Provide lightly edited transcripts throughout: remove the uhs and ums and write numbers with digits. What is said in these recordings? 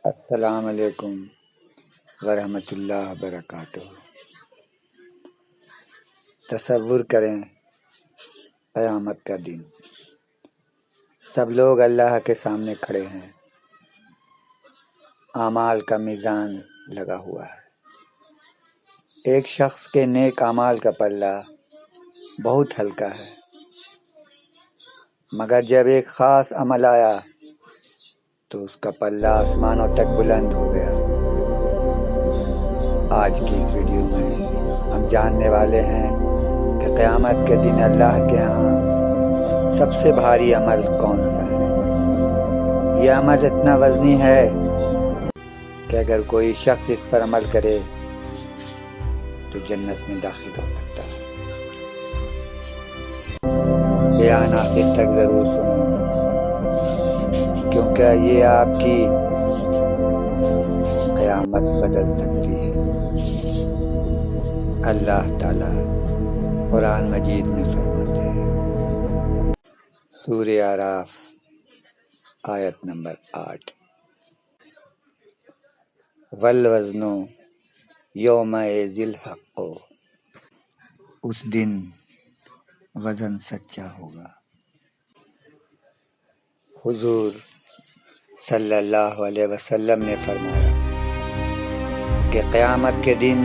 السلام علیکم ورحمۃ اللہ وبرکاتہ۔ تصور کریں قیامت کا دن، سب لوگ اللہ کے سامنے کھڑے ہیں، اعمال کا میزان لگا ہوا ہے۔ ایک شخص کے نیک اعمال کا پلہ بہت ہلکا ہے، مگر جب ایک خاص عمل آیا تو اس کا پلہ آسمانوں تک بلند ہو گیا۔ آج کی اس ویڈیو میں ہم جاننے والے ہیں کہ قیامت کے دن اللہ کے ہاں سب سے بھاری عمل کون سا ہے۔ یہ عمل اتنا وزنی ہے کہ اگر کوئی شخص اس پر عمل کرے تو جنت میں داخل ہو سکتا ہے۔ بیان آخر تک ضرور سنیں، کیونکہ یہ آپ کی قیامت بدل سکتی ہے۔ اللہ تعالیٰ قرآن مجید میں فرماتے ہیں، سورہ اعراف آیت نمبر 8، والوزن یومئذ الحق، اس دن وزن سچا ہوگا۔ حضور صلی اللہ علیہ وسلم نے فرمایا کہ قیامت کے دن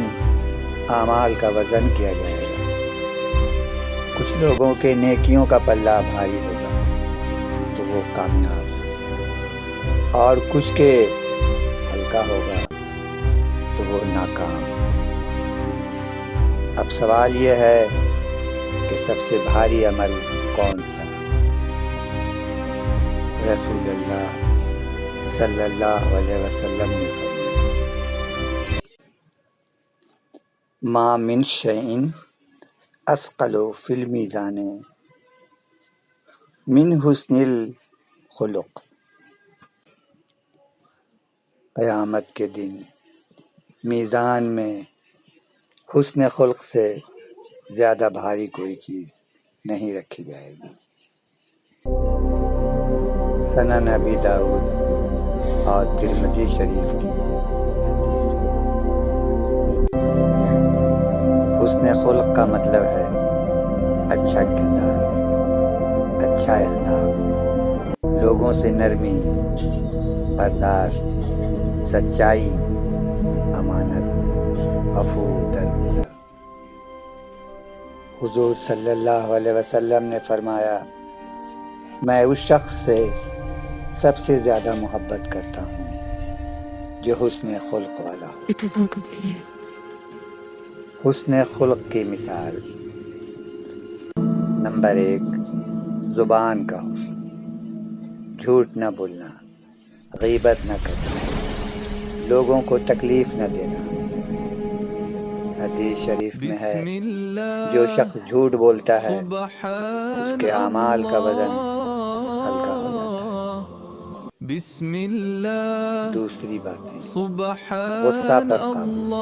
اعمال کا وزن کیا جائے گا۔ کچھ لوگوں کے نیکیوں کا پلہ بھاری ہوگا تو وہ کامیاب، اور کچھ کے ہلکا ہوگا تو وہ ناکام۔ اب سوال یہ ہے کہ سب سے بھاری عمل کون سا؟ رسول اللہ صلی اللہ علیہ وسلم نے فرمایا، ما من شیء اثقل فی المیزان من حسن الخلق۔ قیامت کے دن میزان میں حسن خلق سے زیادہ بھاری کوئی چیز نہیں رکھی جائے گی۔ سنن ابی داؤد اور ترمذی شریف کی حسن خلق کا مطلب ہے اچھا کردار، اچھا اخلاق، لوگوں سے نرمی، برداشت، سچائی، امانت، عفو، درگزر۔ حضور صلی اللہ علیہ وسلم نے فرمایا، میں اس شخص سے سب سے زیادہ محبت کرتا ہوں جو حسن خلق والا ہو۔ حسن خلق کی مثال، نمبر 1، زبان کا حسن، جھوٹ نہ بولنا، غیبت نہ کرنا، لوگوں کو تکلیف نہ دینا۔ حدیث شریف میں ہے، جو شخص جھوٹ بولتا ہے اس کے اعمال کا وزن ہلکا ہو جاتا ہے۔ دوسری باتیں، غصہ پر قابو۔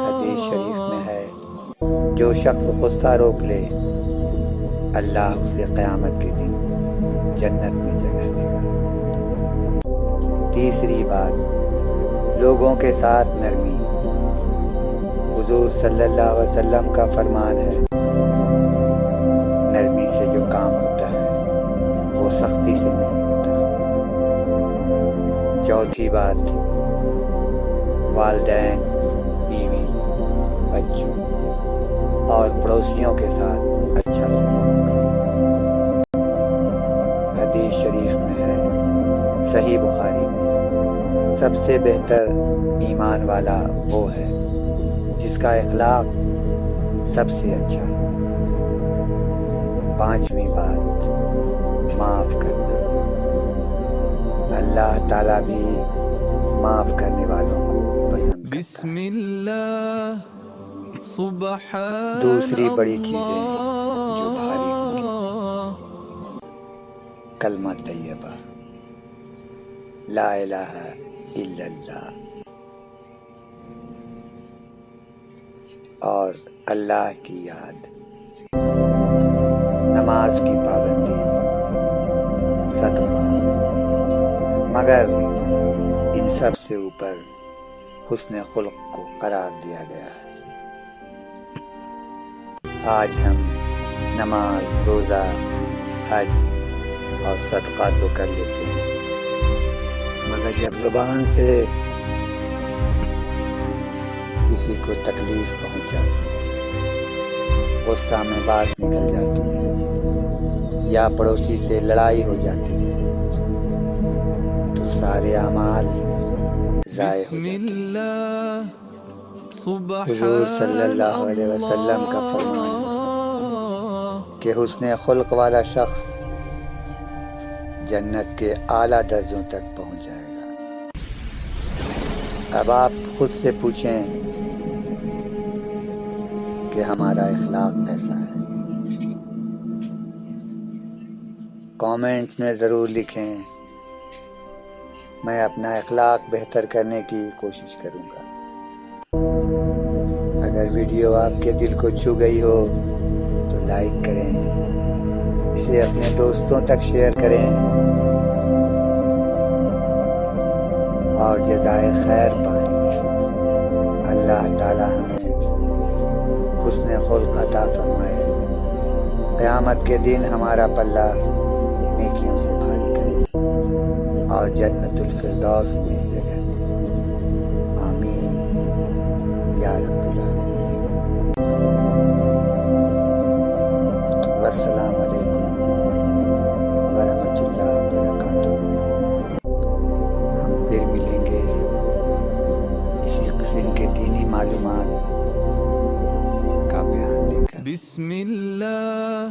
حدیث شریف میں ہے، جو شخص غصہ روک لے اللہ اسے قیامت کے دن جنت میں جگہ دے گا۔ تیسری بات، لوگوں کے ساتھ نرمی۔ حضور صلی اللہ علیہ وسلم کا فرمان ہے، نرمی سے جو کام ہوتا ہے وہ سختی سے نہیں ہوتا۔ چوتھی بات، والدین، بیوی، بچوں اور پڑوسیوں کے ساتھ اچھا سلوک۔ حدیث شریف میں ہے، صحیح بخاری میں، سب سے بہتر ایمان والا وہ ہے جس کا اخلاق سب سے اچھا ہے۔ پانچویں بات، معاف کرنا۔ اللہ تعالیٰ بھی معاف کرنے والوں کو پسند کرتا ہے۔ دوسری بڑی چیزیں جو بھاری ہوں گی، کلمہ طیبہ، لا الہ الا اللہ، اور اللہ کی یاد، نماز کی پابندی، صدقہ۔ مگر سب سے اوپر حسن خلق کو قرار دیا گیا ہے۔ آج ہم نماز، روزہ، حج اور صدقہ تو کر لیتے ہیں، مگر جب زبان سے کسی کو تکلیف پہنچ جاتی ہے، غصہ میں بات نکل جاتی ہے، یا پڑوسی سے لڑائی ہو جاتی ہے، تو سارے اعمال ضائع ہو جاتے ہیں۔ حضور صلی اللہ علیہ وسلم کا فرمان ہے کہ حسن خلق والا شخص جنت کے اعلیٰ درجوں تک پہنچ جائے گا۔ اب آپ خود سے پوچھیں کہ ہمارا اخلاق کیسا ہے؟ کامنٹس میں ضرور لکھیں، میں اپنا اخلاق بہتر کرنے کی کوشش کروں گا۔ اگر ویڈیو آپ کے دل کو چھو گئی ہو تو لائک کریں، اسے اپنے دوستوں تک شیئر کریں اور جزائے خیر پائیں۔ اللہ تعالی ہمیں حسن خلق عطا فرمائے، قیامت کے دن ہمارا پلہ نیکیوں سے بھاری کرے اور جنت الفردوس میں جگہ۔ آمین یا رب العالمین۔ والسلام علیکم ورحمۃ اللہ وبرکاتہ۔ ہم پھر ملیں گے اسی قسم کے دینی معلومات کا بیان لے کر۔ بسم اللہ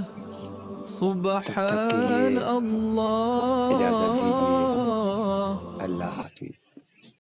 سبحان اللہ۔ اجازت دیجیے، اللہ حافظ۔